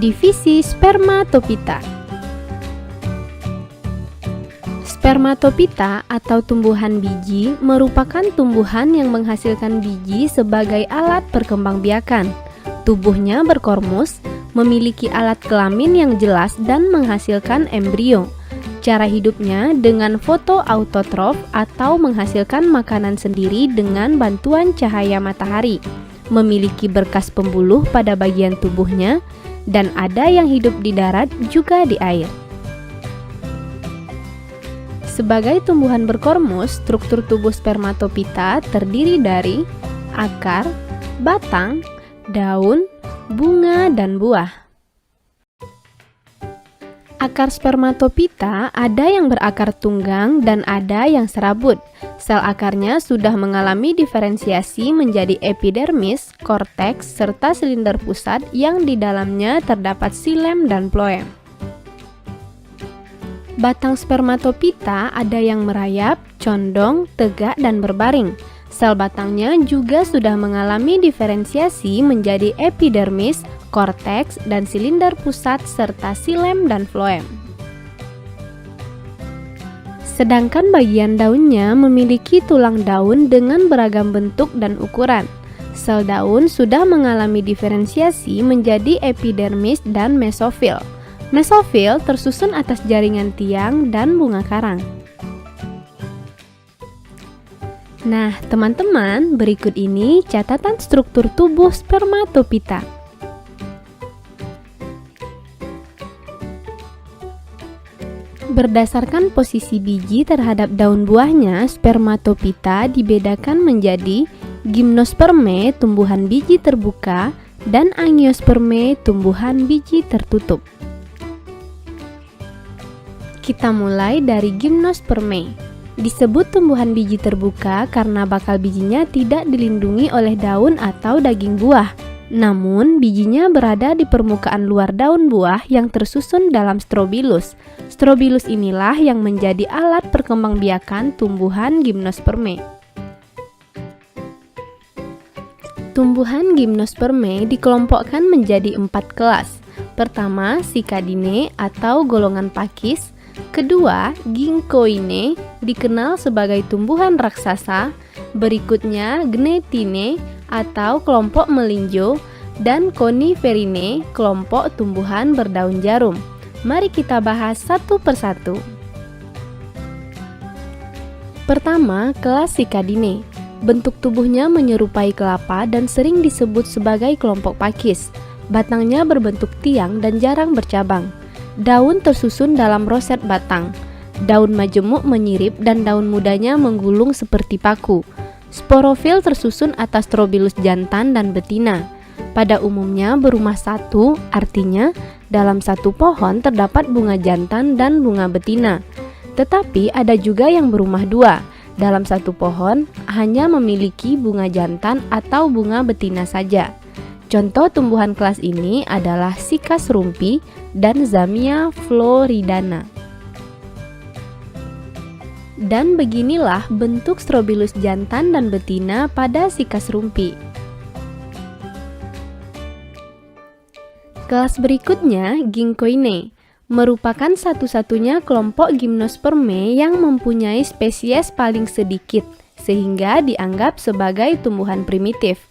Divisi Spermatophyta. Spermatophyta atau tumbuhan biji merupakan tumbuhan yang menghasilkan biji sebagai alat perkembangbiakan. Tubuhnya berkormus, memiliki alat kelamin yang jelas dan menghasilkan embrio. Cara hidupnya dengan fotoautotrof atau menghasilkan makanan sendiri dengan bantuan cahaya matahari. Memiliki berkas pembuluh pada bagian tubuhnya, dan ada yang hidup di darat juga di air. Sebagai tumbuhan berkormus, struktur tubuh Spermatophyta terdiri dari akar, batang, daun, bunga, dan buah. Akar Spermatophyta ada yang berakar tunggang dan ada yang serabut. Sel akarnya sudah mengalami diferensiasi menjadi epidermis, korteks, serta silinder pusat yang di dalamnya terdapat xilem dan phloem. Batang Spermatophyta ada yang merayap, condong, tegak, dan berbaring. Sel batangnya juga sudah mengalami diferensiasi menjadi epidermis, korteks, dan silinder pusat serta xilem dan phloem. Sedangkan bagian daunnya memiliki tulang daun dengan beragam bentuk dan ukuran. Sel daun sudah mengalami diferensiasi menjadi epidermis dan mesofil. Mesofil tersusun atas jaringan tiang dan bunga karang. Nah, teman-teman, berikut ini catatan struktur tubuh Spermatophyta. Berdasarkan posisi biji terhadap daun buahnya, Spermatophyta dibedakan menjadi Gymnospermae, tumbuhan biji terbuka, dan Angiospermae, tumbuhan biji tertutup. Kita mulai dari Gymnospermae. Disebut tumbuhan biji terbuka karena bakal bijinya tidak dilindungi oleh daun atau daging buah. Namun, bijinya berada di permukaan luar daun buah yang tersusun dalam strobilus. Strobilus inilah yang menjadi alat perkembangbiakan tumbuhan Gymnospermae. Tumbuhan Gymnospermae dikelompokkan menjadi 4 kelas. Pertama, Cycadinae atau golongan pakis. Kedua, Ginkgoinae, dikenal sebagai tumbuhan raksasa. Berikutnya, Gnetinae atau kelompok melinjo, dan Coniferinae, kelompok tumbuhan berdaun jarum. Mari kita bahas satu persatu. Pertama, kelas Cycadinae. Bentuk tubuhnya menyerupai kelapa dan sering disebut sebagai kelompok pakis. Batangnya berbentuk tiang dan jarang bercabang. Daun tersusun dalam roset batang. Daun majemuk menyirip dan daun mudanya menggulung seperti paku. Sporofil tersusun atas strobilus jantan dan betina. Pada umumnya berumah satu, artinya dalam satu pohon terdapat bunga jantan dan bunga betina. Tetapi ada juga yang berumah dua. Dalam satu pohon hanya memiliki bunga jantan atau bunga betina saja. Contoh tumbuhan kelas ini adalah Cycas rumpi dan Zamia floridana. Dan beginilah bentuk strobilus jantan dan betina pada Cycas rumpi. Kelas berikutnya, Ginkgoinae, merupakan satu-satunya kelompok Gymnospermae yang mempunyai spesies paling sedikit, sehingga dianggap sebagai tumbuhan primitif.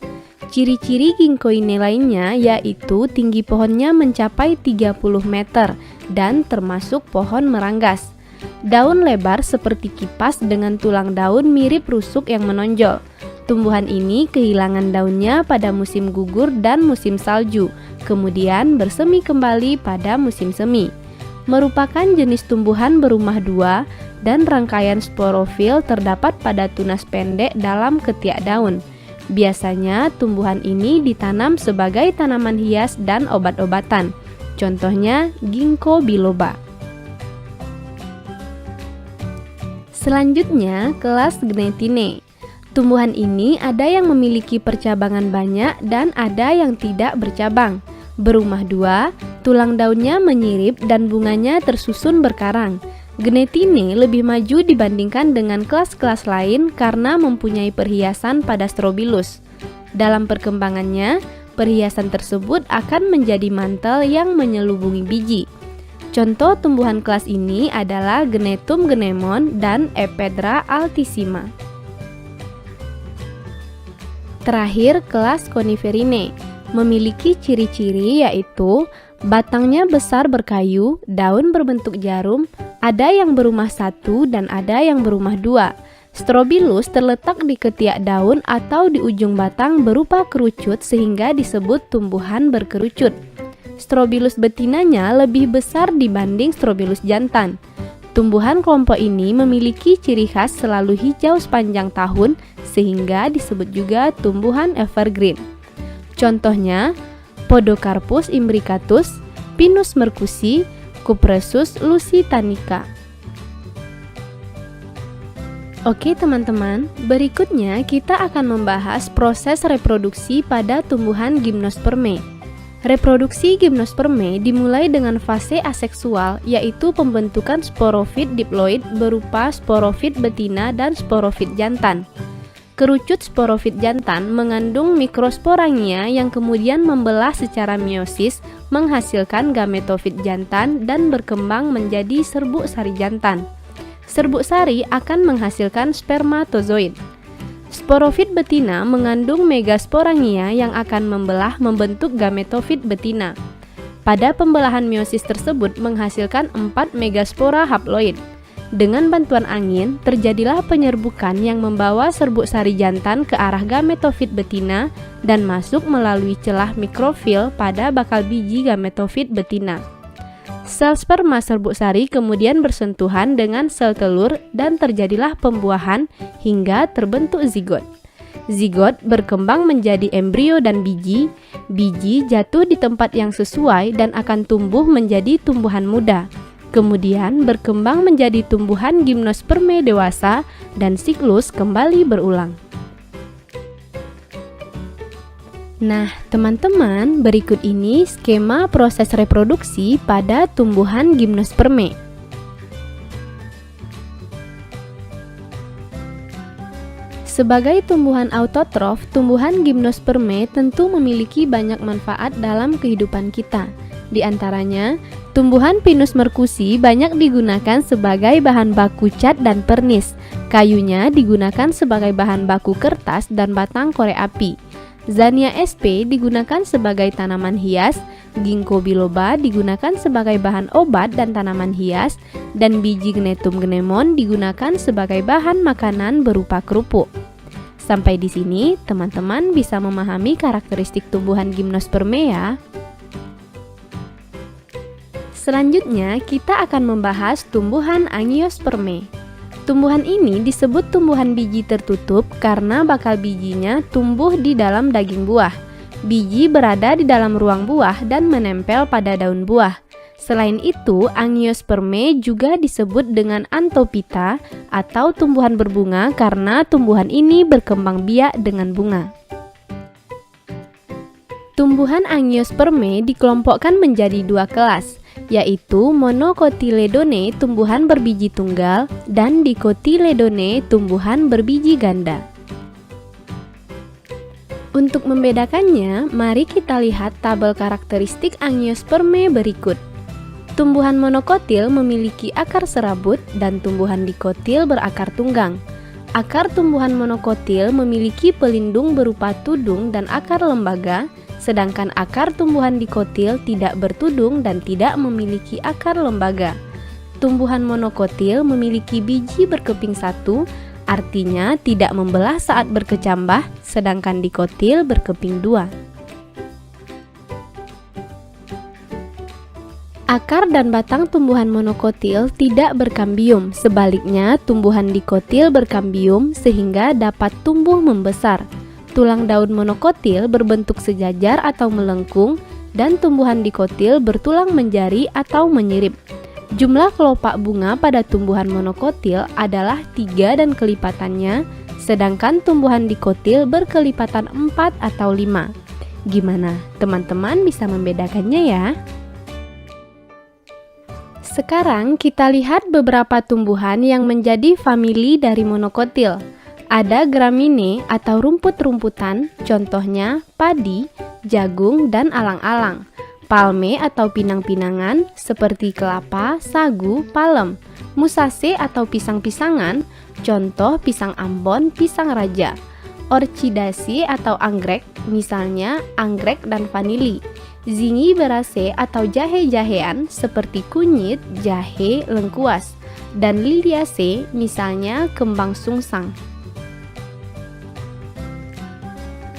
Ciri-ciri Ginkgoinae lainnya yaitu tinggi pohonnya mencapai 30 meter dan termasuk pohon meranggas. Daun lebar seperti kipas dengan tulang daun mirip rusuk yang menonjol. Tumbuhan ini kehilangan daunnya pada musim gugur dan musim salju, kemudian bersemi kembali pada musim semi. Merupakan jenis tumbuhan berumah dua dan rangkaian sporofil terdapat pada tunas pendek dalam ketiak daun. Biasanya tumbuhan ini ditanam sebagai tanaman hias dan obat-obatan. Contohnya Ginkgo biloba. Selanjutnya, kelas Gnetinae. Tumbuhan ini ada yang memiliki percabangan banyak dan ada yang tidak bercabang. Berumah dua, tulang daunnya menyirip dan bunganya tersusun berkarang. Gnetinae lebih maju dibandingkan dengan kelas-kelas lain karena mempunyai perhiasan pada strobilus. Dalam perkembangannya, Perhiasan tersebut akan menjadi mantel yang menyelubungi biji. Contoh tumbuhan kelas ini adalah Genetum genemon dan Ephedra altissima. Terakhir, kelas Coniferinae memiliki ciri-ciri yaitu batangnya besar berkayu, daun berbentuk jarum, ada yang berumah satu dan ada yang berumah dua. Strobilus terletak di ketiak daun atau di ujung batang berupa kerucut sehingga disebut tumbuhan berkerucut. Strobilus betinanya lebih besar dibanding Strobilus jantan. Tumbuhan kelompok ini memiliki ciri khas selalu hijau sepanjang tahun sehingga disebut juga tumbuhan evergreen. Contohnya Podocarpus imbricatus, Pinus mercusi, Cupressus lusitanica. Oke teman-teman, berikutnya kita akan membahas proses reproduksi pada tumbuhan Gymnospermae. Reproduksi Gymnospermae dimulai dengan fase aseksual, yaitu pembentukan sporofit diploid berupa sporofit betina dan sporofit jantan. Kerucut sporofit jantan mengandung mikrosporangia yang kemudian membelah secara meiosis, menghasilkan gametofit jantan dan berkembang menjadi serbuk sari jantan. Serbuk sari akan menghasilkan spermatozoid. Sporofit betina mengandung megasporangia yang akan membelah membentuk gametofit betina. Pada pembelahan meiosis tersebut menghasilkan 4 megaspora haploid. Dengan bantuan angin, terjadilah penyerbukan yang membawa serbuk sari jantan ke arah gametofit betina dan masuk melalui celah mikrofil pada bakal biji gametofit betina. Sel sperma serbuk sari kemudian bersentuhan dengan sel telur dan terjadilah pembuahan hingga terbentuk zigot. Zigot berkembang menjadi embrio dan biji. Biji jatuh di tempat yang sesuai dan akan tumbuh menjadi tumbuhan muda. Kemudian berkembang menjadi tumbuhan Gymnospermae dewasa dan siklus kembali berulang. Nah, teman-teman, berikut ini skema proses reproduksi pada tumbuhan Gymnospermae. Sebagai tumbuhan autotrof, tumbuhan Gymnospermae tentu memiliki banyak manfaat dalam kehidupan kita. Di antaranya, tumbuhan Pinus mercusi banyak digunakan sebagai bahan baku cat dan pernis. Kayunya digunakan sebagai bahan baku kertas dan batang korek api. Zania sp digunakan sebagai tanaman hias, Ginkgo biloba digunakan sebagai bahan obat dan tanaman hias, dan biji Genetum genemon digunakan sebagai bahan makanan berupa kerupuk. Sampai di sini, teman-teman bisa memahami karakteristik tumbuhan Gymnospermae ya. Selanjutnya, kita akan membahas tumbuhan Angiospermae. Tumbuhan ini disebut tumbuhan biji tertutup karena bakal bijinya tumbuh di dalam daging buah. Biji berada di dalam ruang buah dan menempel pada daun buah. Selain itu, Angiospermae juga disebut dengan Anthophyta atau tumbuhan berbunga karena tumbuhan ini berkembang biak dengan bunga. Tumbuhan Angiospermae dikelompokkan menjadi dua kelas, yaitu Monocotyledone tumbuhan berbiji tunggal dan Dicotyledone tumbuhan berbiji ganda. Untuk membedakannya, mari kita lihat tabel karakteristik Angiospermae berikut. Tumbuhan monokotil memiliki akar serabut dan tumbuhan dikotil berakar tunggang. Akar tumbuhan monokotil memiliki pelindung berupa tudung dan akar lembaga, sedangkan akar tumbuhan dikotil tidak bertudung dan tidak memiliki akar lembaga. Tumbuhan monokotil memiliki biji berkeping satu, artinya tidak membelah saat berkecambah, sedangkan dikotil berkeping dua. Akar dan batang tumbuhan monokotil tidak berkambium, sebaliknya tumbuhan dikotil berkambium sehingga dapat tumbuh membesar. Tulang daun monokotil berbentuk sejajar atau melengkung dan tumbuhan dikotil bertulang menjari atau menyirip. Jumlah kelopak bunga pada tumbuhan monokotil adalah 3 dan kelipatannya, sedangkan tumbuhan dikotil berkelipatan 4 atau 5. Gimana? Teman-teman bisa membedakannya ya? Sekarang kita lihat beberapa tumbuhan yang menjadi famili dari monokotil. Ada gramine atau rumput-rumputan, contohnya padi, jagung, dan alang-alang. Palme atau pinang-pinangan seperti kelapa, sagu, palem. Musace atau pisang-pisangan, contoh pisang Ambon, pisang raja. Orchidaceae atau anggrek, misalnya anggrek dan vanili. Zingiberaceae atau jahe-jahean seperti kunyit, jahe, lengkuas. Dan Liliaceae, misalnya kembang sungsang.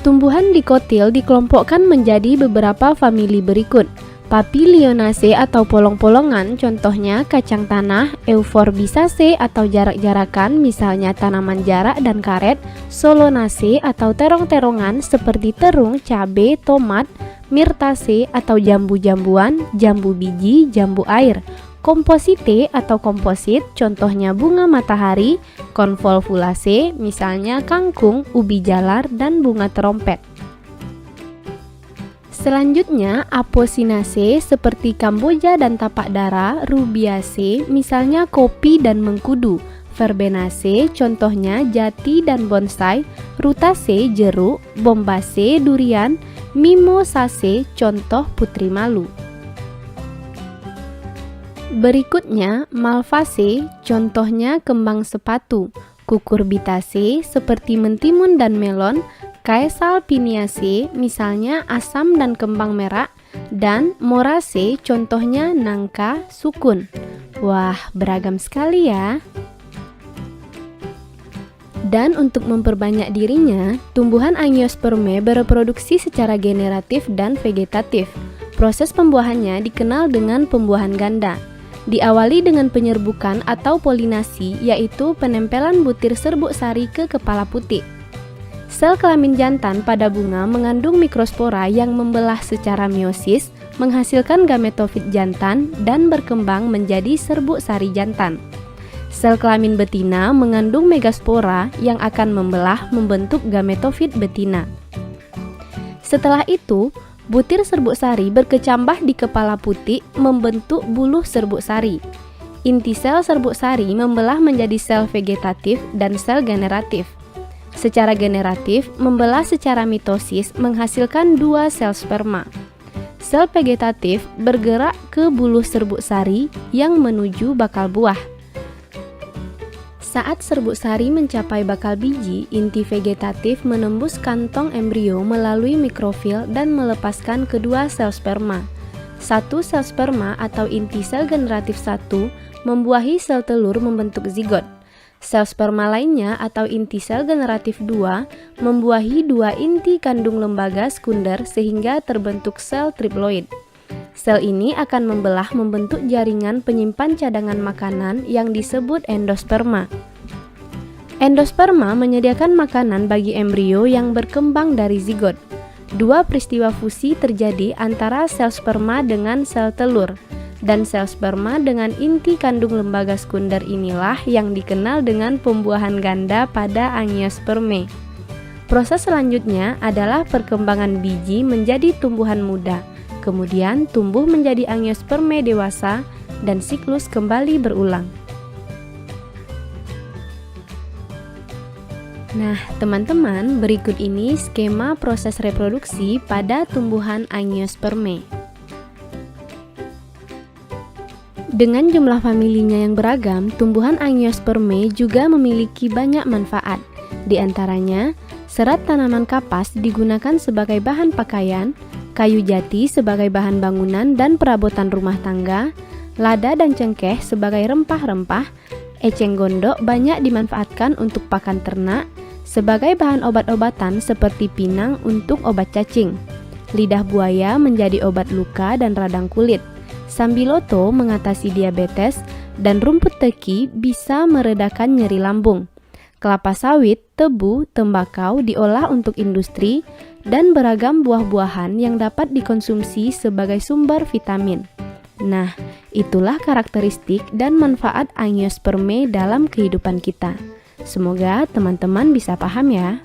Tumbuhan dikotil dikelompokkan menjadi beberapa famili berikut. Papilionaceae atau polong-polongan, contohnya kacang tanah. Euphorbisaceae atau jarak-jarakan, misalnya tanaman jarak dan karet. Solanaceae atau terong-terongan seperti terung, cabai, tomat. Myrtaceae atau jambu-jambuan, jambu biji, jambu air. Komposite atau komposit, contohnya bunga matahari. Convolvulaceae, misalnya kangkung, ubi jalar, dan bunga terompet. Selanjutnya, Apocynaceae seperti Kamboja dan tapak dara. Rubiaceae, misalnya kopi dan mengkudu. Verbenaceae, contohnya jati dan bonsai. Rutaceae, jeruk. Bombaceae, durian. Mimosaceae, contoh putri malu. Berikutnya, Malvaceae, contohnya kembang sepatu. Cucurbitaceae seperti mentimun dan melon. Caesalpiniaceae, misalnya asam dan kembang merah. Dan Moraceae, contohnya nangka, sukun. Wah, beragam sekali ya. Dan untuk memperbanyak dirinya, tumbuhan Angiospermae bereproduksi secara generatif dan vegetatif. Proses pembuahannya dikenal dengan pembuahan ganda. Diawali dengan penyerbukan atau polinasi, yaitu penempelan butir serbuk sari ke kepala putik. Sel kelamin jantan pada bunga mengandung mikrospora yang membelah secara meiosis, menghasilkan gametofit jantan dan berkembang menjadi serbuk sari jantan. Sel kelamin betina mengandung megaspora yang akan membelah membentuk gametofit betina. Setelah itu, butir serbuk sari berkecambah di kepala putik membentuk buluh serbuk sari. Inti sel serbuk sari membelah menjadi sel vegetatif dan sel generatif. Secara generatif, membelah secara mitosis menghasilkan 2 sel sperma. Sel vegetatif bergerak ke buluh serbuk sari yang menuju bakal buah. Saat serbuk sari mencapai bakal biji, inti vegetatif menembus kantong embrio melalui mikrofil dan melepaskan kedua sel sperma. Satu sel sperma atau inti sel generatif 1 membuahi sel telur membentuk zigot. Sel sperma lainnya atau inti sel generatif 2 membuahi 2 inti kandung lembaga sekunder sehingga terbentuk sel triploid. Sel ini akan membelah membentuk jaringan penyimpan cadangan makanan yang disebut endosperma. Endosperma menyediakan makanan bagi embrio yang berkembang dari zigot. 2 peristiwa fusi terjadi antara sel sperma dengan sel telur, dan sel sperma dengan inti kandung lembaga sekunder inilah yang dikenal dengan pembuahan ganda pada Angiospermae. Proses selanjutnya adalah perkembangan biji menjadi tumbuhan muda. Kemudian tumbuh menjadi Angiospermae dewasa dan siklus kembali berulang. Nah, teman-teman, berikut ini skema proses reproduksi pada tumbuhan Angiospermae. Dengan jumlah familinya yang beragam, tumbuhan Angiospermae juga memiliki banyak manfaat. Di antaranya, serat tanaman kapas digunakan sebagai bahan pakaian, kayu jati sebagai bahan bangunan dan perabotan rumah tangga, lada dan cengkeh sebagai rempah-rempah, eceng gondok banyak dimanfaatkan untuk pakan ternak, sebagai bahan obat-obatan seperti pinang untuk obat cacing, lidah buaya menjadi obat luka dan radang kulit, sambiloto mengatasi diabetes, dan rumput teki bisa meredakan nyeri lambung. Kelapa sawit, tebu, tembakau diolah untuk industri, dan beragam buah-buahan yang dapat dikonsumsi sebagai sumber vitamin. Nah, itulah karakteristik dan manfaat Angiospermae dalam kehidupan kita. Semoga teman-teman bisa paham ya.